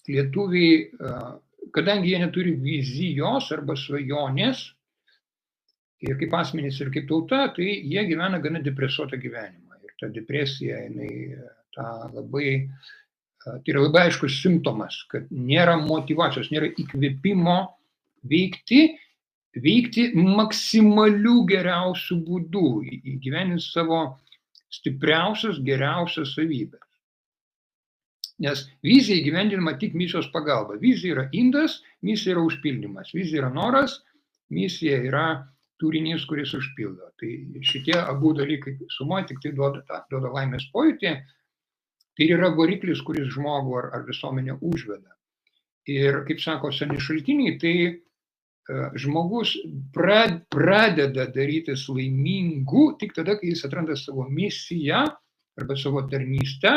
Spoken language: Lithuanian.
lietuviai, kadangi jie neturi vizijos arba svajonės, ir kaip asmenys, ir kaip tauta, tai jie gyvena gana depresuotą gyvenimą. Ir ta depresija, tai yra labai aiškus simptomas, kad nėra motyvacijos, nėra įkvėpimo veikti maksimalių geriausių būdų, įgyveninti savo stipriausias, geriausias savybės. Nes vizija įgyvendinama tik misijos pagalba. Vizija yra indas, misija yra užpildymas. Vizija yra noras, misija yra turinys, kuris užpildo. Tai šitie abu dalykai sumuoja tik tai duoda laimės pojūtį. Tai yra variklis, kuris žmogų ar visuomenę užveda. Ir, kaip sako seni šaltiniai, tai žmogus pradeda darytis laimingu tik tada, kai jis atranda savo misiją arba savo tarnystę,